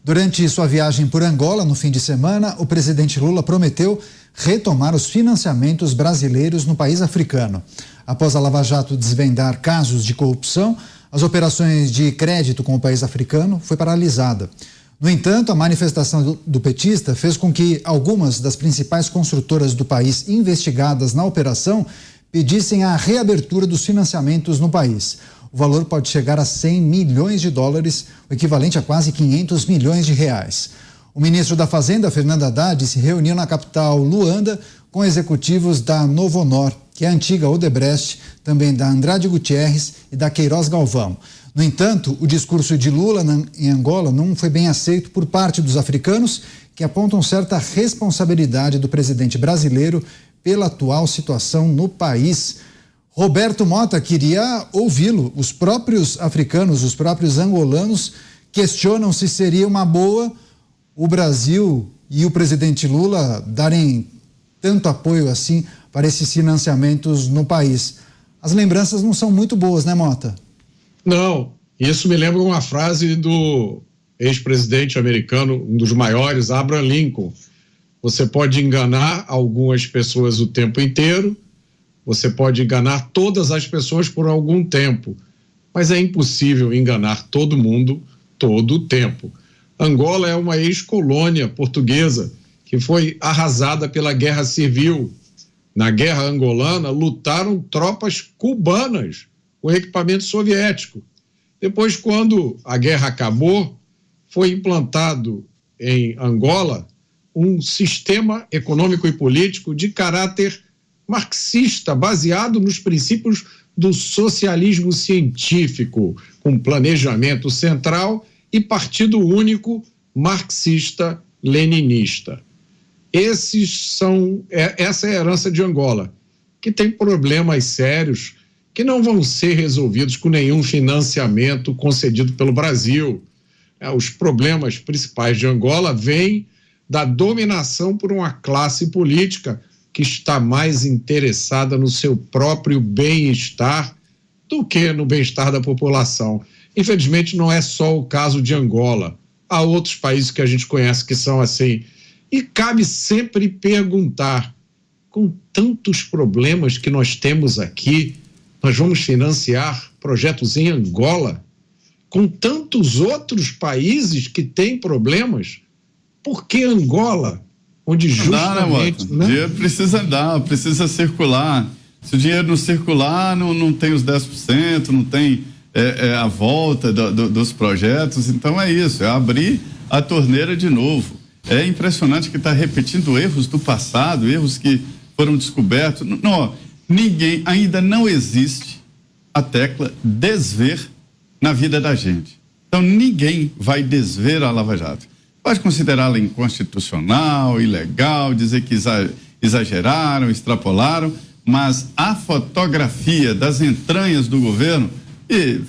Durante sua viagem por Angola, no fim de semana, o presidente Lula prometeu retomar os financiamentos brasileiros no país africano. Após a Lava Jato desvendar casos de corrupção, as operações de crédito com o país africano foi paralisada. No entanto, a manifestação do petista fez com que algumas das principais construtoras do país investigadas na operação pedissem a reabertura dos financiamentos no país. O valor pode chegar a 100 milhões de dólares, o equivalente a quase 500 milhões de reais. O ministro da Fazenda, Fernando Haddad, se reuniu na capital Luanda com executivos da Novonor, que é a antiga Odebrecht, também da Andrade Gutierrez e da Queiroz Galvão. No entanto, o discurso de Lula em Angola não foi bem aceito por parte dos africanos, que apontam certa responsabilidade do presidente brasileiro pela atual situação no país. Roberto Mota queria ouvi-lo. Os próprios africanos, os próprios angolanos questionam se seria uma boa o Brasil e o presidente Lula darem tanto apoio assim para esses financiamentos no país. As lembranças não são muito boas, né, Mota? Não, isso me lembra uma frase do ex-presidente americano, um dos maiores, Abraham Lincoln. Você pode enganar algumas pessoas o tempo inteiro, você pode enganar todas as pessoas por algum tempo, mas é impossível enganar todo mundo todo o tempo. Angola é uma ex-colônia portuguesa que foi arrasada pela Guerra Civil. Na Guerra Angolana, lutaram tropas cubanas com equipamento soviético. Depois, quando a guerra acabou, foi implantado em Angola um sistema econômico e político de caráter marxista, baseado nos princípios do socialismo científico, com planejamento central e partido único marxista-leninista. Essa é a herança de Angola, que tem problemas sérios que não vão ser resolvidos com nenhum financiamento concedido pelo Brasil. Os problemas principais de Angola vêm da dominação por uma classe política que está mais interessada no seu próprio bem-estar do que no bem-estar da população. Infelizmente, não é só o caso de Angola. Há outros países que a gente conhece que são assim. E cabe sempre perguntar, com tantos problemas que nós temos aqui, nós vamos financiar projetos em Angola? Com tantos outros países que têm problemas, por que Angola? Onde justamente... O dinheiro precisa andar, precisa circular. Se o dinheiro não circular, não tem os 10%, não tem a volta dos projetos. Então é isso, é abrir a torneira de novo. É impressionante que está repetindo erros do passado, erros que foram descobertos. Ainda não existe a tecla desver na vida da gente. Então ninguém vai desver a Lava Jato. Pode considerá-la inconstitucional, ilegal, dizer que exageraram, extrapolaram, mas a fotografia das entranhas do governo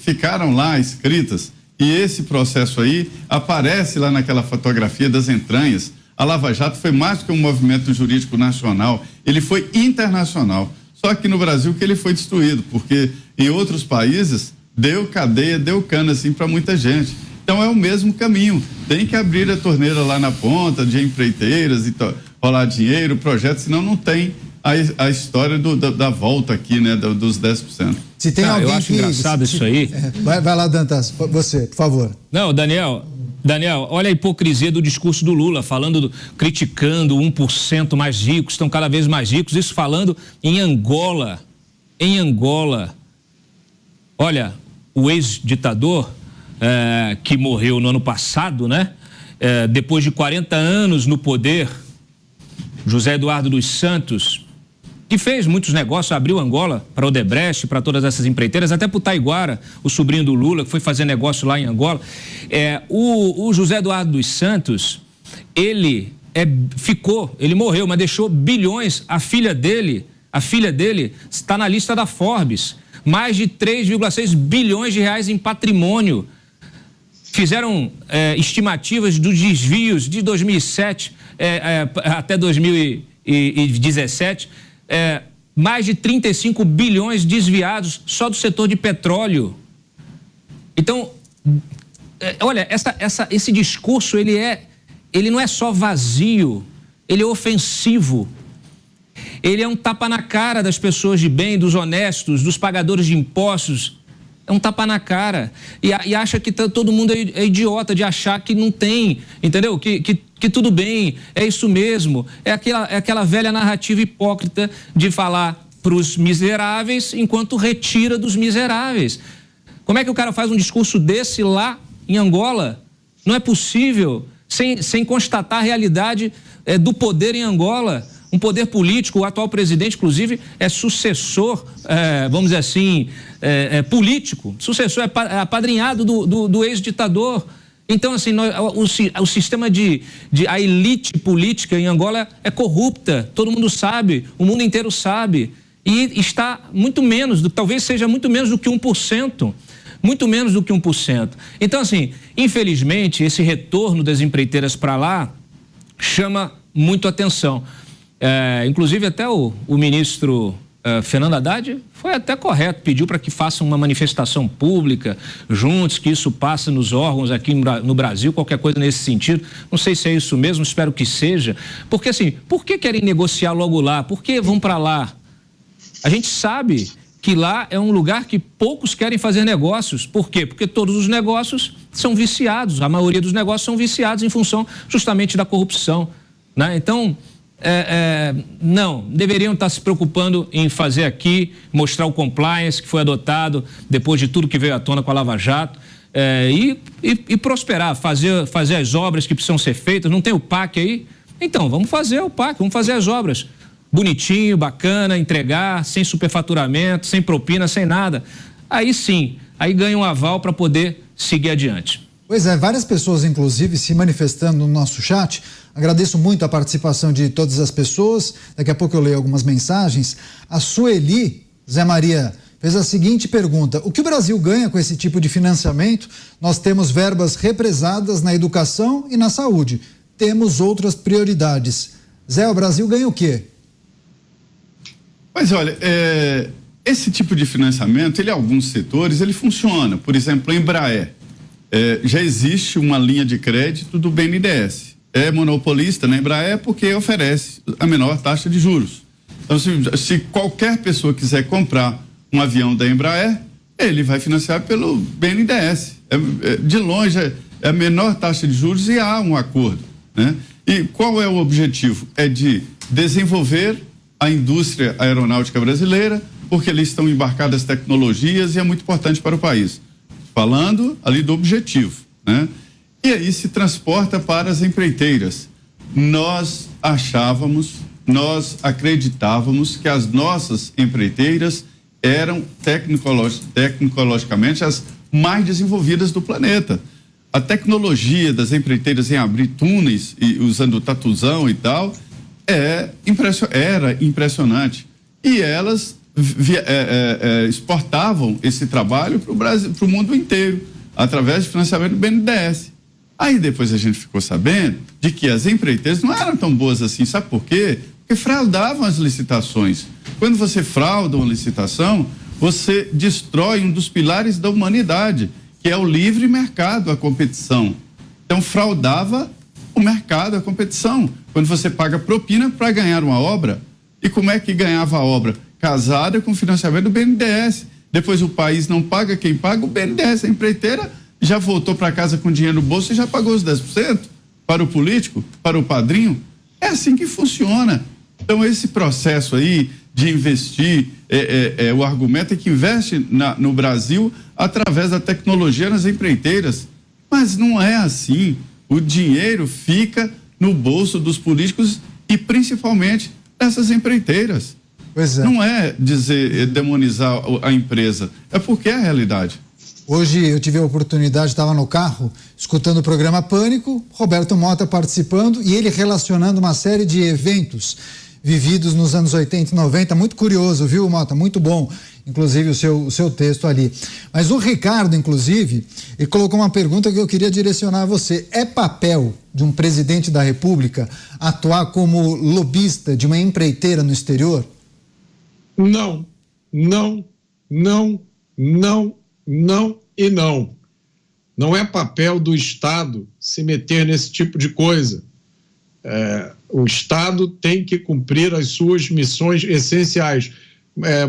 ficaram lá escritas. E esse processo aí aparece lá naquela fotografia das entranhas. A Lava Jato foi mais do que um movimento jurídico nacional, ele foi internacional. Só que no Brasil que ele foi destruído, porque em outros países deu cadeia, deu cana assim para muita gente. Então é o mesmo caminho, tem que abrir a torneira lá na ponta de empreiteiras e rolar dinheiro, projeto, senão não tem a história da volta aqui, né, dos 10%. Se tem alguém eu acho engraçado isso aí. Vai lá, Dantas, você, por favor. Não, Daniel, olha a hipocrisia do discurso do Lula, criticando 1% mais ricos, estão cada vez mais ricos, isso falando em Angola. Olha, o ex-ditador que morreu no ano passado, né? Depois de 40 anos no poder, José Eduardo dos Santos, que fez muitos negócios, abriu Angola para o Odebrecht, para todas essas empreiteiras, até para o Taiguara, o sobrinho do Lula, que foi fazer negócio lá em Angola. O José Eduardo dos Santos, ele morreu, mas deixou bilhões. A filha dele está na lista da Forbes, mais de 3,6 bilhões de reais em patrimônio. Fizeram estimativas dos desvios de 2007 até 2017, mais de 35 bilhões desviados só do setor de petróleo. Então, olha, esse discurso, ele não é só vazio, ele é ofensivo. Ele é um tapa na cara das pessoas de bem, dos honestos, dos pagadores de impostos. É um tapa na cara. E acha que todo mundo é idiota de achar que não tem, entendeu? Que tudo bem, é isso mesmo. É aquela velha narrativa hipócrita de falar para os miseráveis enquanto retira dos miseráveis. Como é que o cara faz um discurso desse lá em Angola? Não é possível, sem constatar a realidade do poder em Angola. Um poder político, o atual presidente, inclusive, é sucessor, vamos dizer assim, político. Sucessor, é apadrinhado do ex-ditador. Então, assim, o sistema a elite política em Angola é corrupta. Todo mundo sabe, o mundo inteiro sabe. E está muito menos, talvez seja muito menos do que 1%. Muito menos do que 1%. Então, assim, infelizmente, esse retorno das empreiteiras para lá chama muito atenção. Inclusive, até o ministro Fernando Haddad foi até correto, pediu para que façam uma manifestação pública juntos, que isso passe nos órgãos aqui no Brasil, qualquer coisa nesse sentido. Não sei se é isso mesmo, espero que seja. Porque, assim, por que querem negociar logo lá? Por que vão para lá? A gente sabe que lá é um lugar que poucos querem fazer negócios. Por quê? Porque todos os negócios são viciados, a maioria dos negócios são viciados em função justamente da corrupção, né? Então, não, deveriam estar se preocupando em fazer aqui, mostrar o compliance que foi adotado depois de tudo que veio à tona com a Lava Jato, e prosperar, fazer as obras que precisam ser feitas. Não tem o PAC aí? Então, vamos fazer o PAC, vamos fazer as obras. Bonitinho, bacana, entregar, sem superfaturamento, sem propina, sem nada. Aí sim, aí ganha um aval para poder seguir adiante. Pois é, várias pessoas, inclusive, se manifestando no nosso chat. Agradeço muito a participação de todas as pessoas. Daqui a pouco eu leio algumas mensagens. A Sueli Zé Maria fez a seguinte pergunta: o que o Brasil ganha com esse tipo de financiamento? Nós temos verbas represadas na educação e na saúde. Temos outras prioridades. Zé, o Brasil ganha o quê? Mas olha, esse tipo de financiamento, ele em alguns setores, ele funciona. Por exemplo, a Embraer. Já existe uma linha de crédito do BNDES. É monopolista na Embraer porque oferece a menor taxa de juros. Então, se qualquer pessoa quiser comprar um avião da Embraer, ele vai financiar pelo BNDES. De longe, é a menor taxa de juros e há um acordo, né? E qual é o objetivo? É de desenvolver a indústria aeronáutica brasileira, porque ali estão embarcadas tecnologias e é muito importante para o país. Falando ali do objetivo, né? E aí se transporta para as empreiteiras. Nós acreditávamos que as nossas empreiteiras eram tecnologicamente as mais desenvolvidas do planeta. A tecnologia das empreiteiras em abrir túneis e usando tatuzão e tal era impressionante. E elas exportavam esse trabalho para o Brasil, para o mundo inteiro, através de financiamento do BNDES. Aí depois a gente ficou sabendo de que as empreiteiras não eram tão boas assim. Sabe por quê? Porque fraudavam as licitações. Quando você frauda uma licitação, você destrói um dos pilares da humanidade, que é o livre mercado, a competição. Então, fraudava o mercado, a competição. Quando você paga propina para ganhar uma obra. E como é que ganhava a obra? Casada com financiamento do BNDES. Depois o país não paga, quem paga? O BNDES. A empreiteira já voltou para casa com dinheiro no bolso e já pagou os 10% para o político, para o padrinho. É assim que funciona. Então, esse processo aí de investir, o argumento é que investe no Brasil através da tecnologia nas empreiteiras. Mas não é assim. O dinheiro fica no bolso dos políticos e principalmente dessas empreiteiras. Pois é. Não é demonizar a empresa, é porque é a realidade. Hoje eu tive a oportunidade, estava no carro, escutando o programa Pânico, Roberto Mota participando e ele relacionando uma série de eventos vividos nos anos 80 e 90. Muito curioso, viu, Mota? Muito bom, inclusive o seu texto ali. Mas o Ricardo, inclusive, ele colocou uma pergunta que eu queria direcionar a você. É papel de um presidente da República atuar como lobista de uma empreiteira no exterior? Não, não, não, não, não e não. Não é papel do Estado se meter nesse tipo de coisa. O Estado tem que cumprir as suas missões essenciais.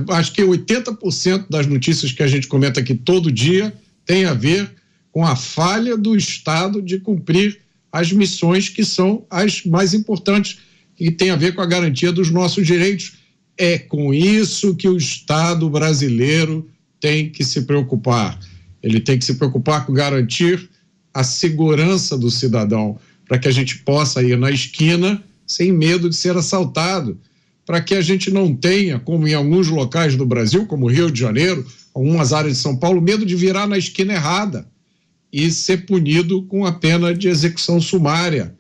Acho que 80% das notícias que a gente comenta aqui todo dia tem a ver com a falha do Estado de cumprir as missões que são as mais importantes, que tem a ver com a garantia dos nossos direitos. É com isso que o Estado brasileiro tem que se preocupar. Ele tem que se preocupar com garantir a segurança do cidadão, para que a gente possa ir na esquina sem medo de ser assaltado, para que a gente não tenha, como em alguns locais do Brasil, como Rio de Janeiro, algumas áreas de São Paulo, medo de virar na esquina errada e ser punido com a pena de execução sumária.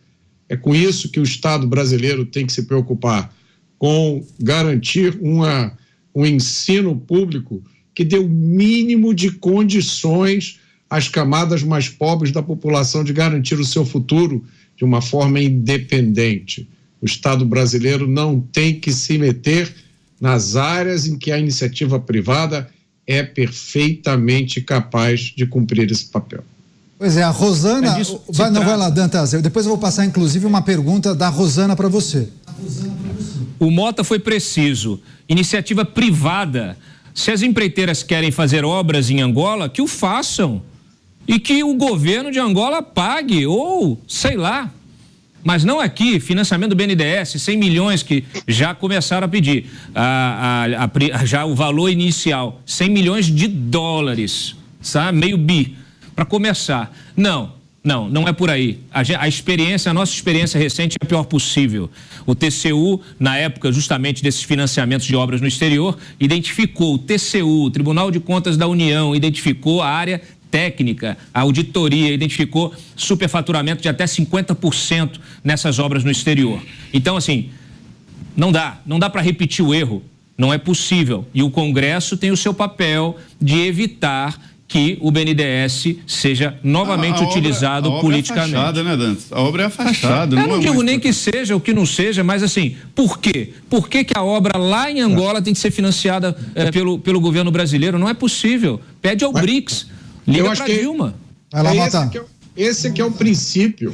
É com isso que o Estado brasileiro tem que se preocupar, com garantir um ensino público que dê o mínimo de condições às camadas mais pobres da população de garantir o seu futuro de uma forma independente. O Estado brasileiro não tem que se meter nas áreas em que a iniciativa privada é perfeitamente capaz de cumprir esse papel. Pois é, a Rosana... Vai lá, Dantas, depois eu vou passar inclusive uma pergunta da Rosana para você. O Mota foi preciso. Iniciativa privada. Se as empreiteiras querem fazer obras em Angola, que o façam. E que o governo de Angola pague, ou sei lá. Mas não aqui, financiamento do BNDES, 100 milhões que já começaram a pedir. Já o valor inicial, 100 milhões de dólares, sabe? Meio bi, para começar. Não é por aí. A nossa experiência recente é a pior possível. O TCU, na época justamente desses financiamentos de obras no exterior, identificou, o TCU, o Tribunal de Contas da União, identificou a área técnica, a auditoria, identificou superfaturamento de até 50% nessas obras no exterior. Então, assim, não dá para repetir o erro, não é possível. E o Congresso tem o seu papel de evitar que o BNDES seja novamente utilizado politicamente. A obra é a fachada, né, Dantas? A obra é a fachada. Eu não digo nem que seja ou que não seja, mas assim, por quê? Por que a obra lá em Angola tem que ser financiada pelo governo brasileiro? Não é possível. Pede ao BRICS, liga para Dilma. Esse que é o princípio.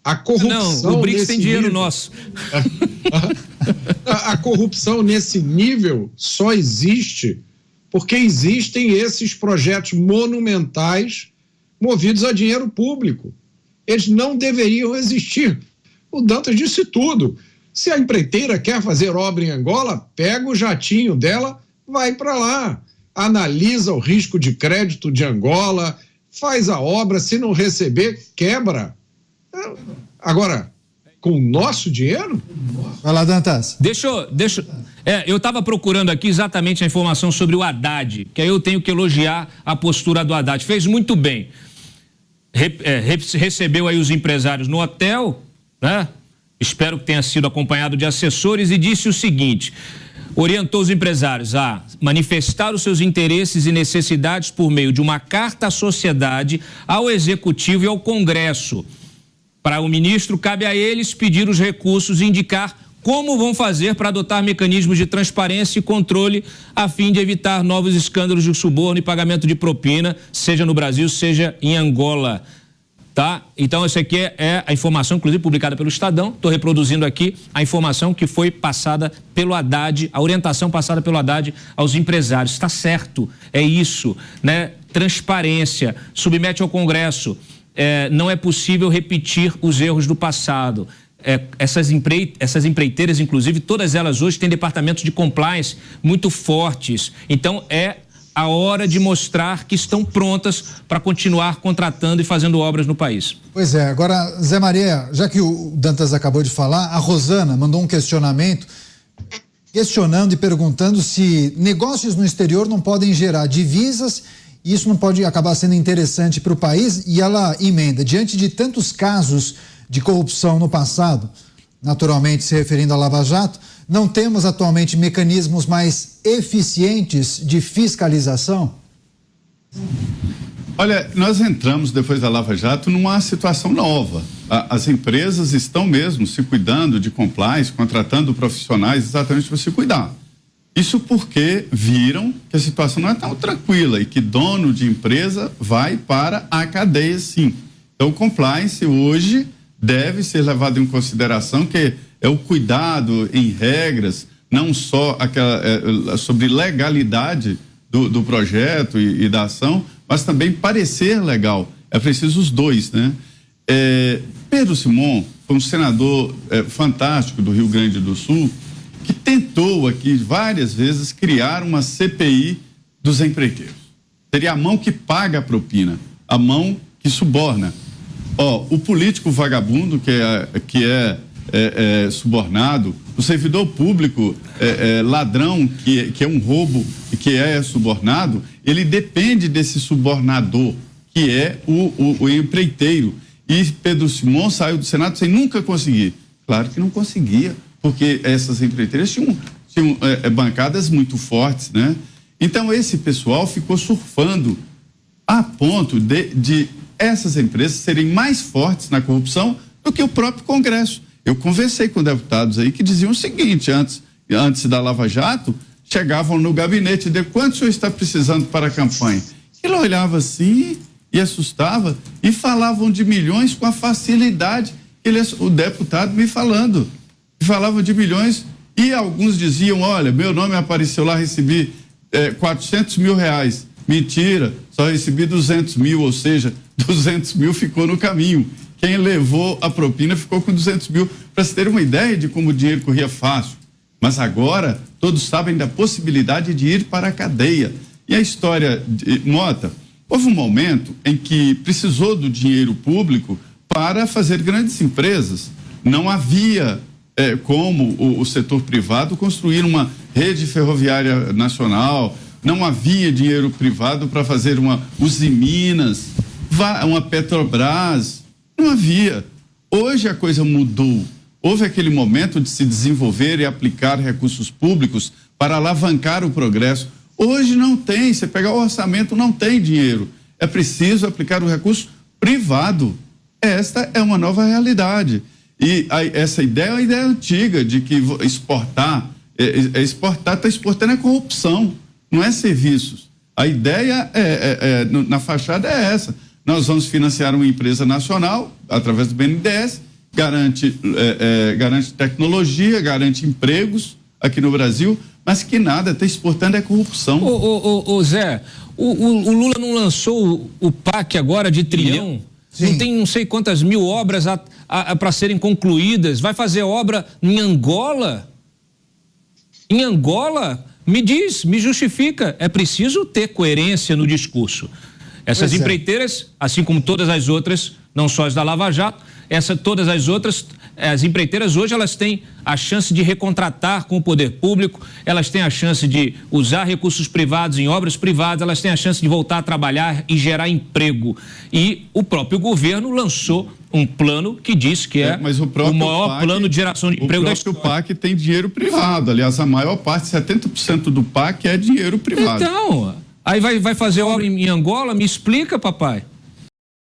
A corrupção. Não, o BRICS tem dinheiro nosso. A corrupção nesse nível só existe porque existem esses projetos monumentais movidos a dinheiro público. Eles não deveriam existir. O Dantas disse tudo. Se a empreiteira quer fazer obra em Angola, pega o jatinho dela, vai para lá, analisa o risco de crédito de Angola, faz a obra, se não receber, quebra. Agora, com o nosso dinheiro? Vai lá, Dantas. Eu estava procurando aqui exatamente a informação sobre o Haddad, que aí eu tenho que elogiar a postura do Haddad. Fez muito bem. Recebeu aí os empresários no hotel, né? Espero que tenha sido acompanhado de assessores, e disse o seguinte: orientou os empresários a manifestar os seus interesses e necessidades por meio de uma carta à sociedade, ao Executivo e ao Congresso. Para o ministro, cabe a eles pedir os recursos e indicar como vão fazer para adotar mecanismos de transparência e controle a fim de evitar novos escândalos de suborno e pagamento de propina, seja no Brasil, seja em Angola. Tá? Então, essa aqui é a informação, inclusive publicada pelo Estadão. Estou reproduzindo aqui a informação que foi passada pelo Haddad, a orientação passada pelo Haddad aos empresários. Está certo, é isso, né? Transparência, submete ao Congresso. Não é possível repetir os erros do passado. Essas empreiteiras, inclusive, todas elas hoje têm departamentos de compliance muito fortes. Então, é a hora de mostrar que estão prontas para continuar contratando e fazendo obras no país. Pois é. Agora, Zé Maria, já que o Dantas acabou de falar, a Rosana mandou um questionamento questionando e perguntando se negócios no exterior não podem gerar divisas. Isso não pode acabar sendo interessante para o país, e ela emenda: diante de tantos casos de corrupção no passado, naturalmente se referindo à Lava Jato, não temos atualmente mecanismos mais eficientes de fiscalização? Olha, nós entramos depois da Lava Jato numa situação nova. As empresas estão mesmo se cuidando de compliance, contratando profissionais exatamente para se cuidar. Isso porque viram que a situação não é tão tranquila e que dono de empresa vai para a cadeia, sim. Então, o compliance hoje deve ser levado em consideração, que é o cuidado em regras, não só sobre legalidade do projeto e da ação, mas também parecer legal. É preciso os dois, né? Pedro Simon foi um senador fantástico do Rio Grande do Sul, que tentou aqui várias vezes criar uma CPI dos empreiteiros. Seria a mão que paga a propina, a mão que suborna. O político vagabundo que é subornado, o servidor público ladrão que é um roubo e que é subornado, ele depende desse subornador, que é o empreiteiro. E Pedro Simon saiu do Senado sem nunca conseguir. Claro que não conseguia, porque essas empreiteiras tinham bancadas muito fortes, né? Então esse pessoal ficou surfando a ponto de essas empresas serem mais fortes na corrupção do que o próprio Congresso. Eu conversei com deputados aí que diziam o seguinte: antes da Lava Jato, chegavam no gabinete de quanto o senhor está precisando para a campanha. Ele olhava assim e assustava, e falavam de milhões com a facilidade, o deputado me falando, falavam de milhões, e alguns diziam: olha, meu nome apareceu lá, recebi 400 mil reais. Mentira, só recebi 200 mil, ou seja, 200 mil ficou no caminho. Quem levou a propina ficou com 200 mil, para se ter uma ideia de como o dinheiro corria fácil. Mas agora todos sabem da possibilidade de ir para a cadeia. E a história de Mota, houve um momento em que precisou do dinheiro público para fazer grandes empresas. Não havia como o setor privado construir uma rede ferroviária nacional, não havia dinheiro privado para fazer uma Usiminas, uma Petrobras, não havia. Hoje a coisa mudou. Houve aquele momento de se desenvolver e aplicar recursos públicos para alavancar o progresso. Hoje não tem, você pegar o orçamento, não tem dinheiro. É preciso aplicar o recurso privado. Esta é uma nova realidade. E essa ideia é uma ideia antiga de que exportar está exportando a corrupção, não é serviços. A ideia na fachada é essa. Nós vamos financiar uma empresa nacional através do BNDES, garante tecnologia, garante empregos aqui no Brasil, mas que nada, está exportando corrupção. Zé, o Lula não lançou o PAC agora de trilhão? Sim. Não tem não sei quantas mil obras para serem concluídas? Vai fazer obra em Angola? Em Angola? Me diz, me justifica. É preciso ter coerência no discurso. Essas empreiteiras, assim como todas as outras, não só as da Lava Jato, todas as outras, as empreiteiras hoje elas têm a chance de recontratar com o poder público, elas têm a chance de usar recursos privados em obras privadas, elas têm a chance de voltar a trabalhar e gerar emprego. E o próprio governo lançou um plano que diz que mas o maior plano de geração de emprego da história. O PAC tem dinheiro privado, aliás, a maior parte, 70% do PAC é dinheiro privado. Então, aí vai fazer obra em Angola? Me explica, papai.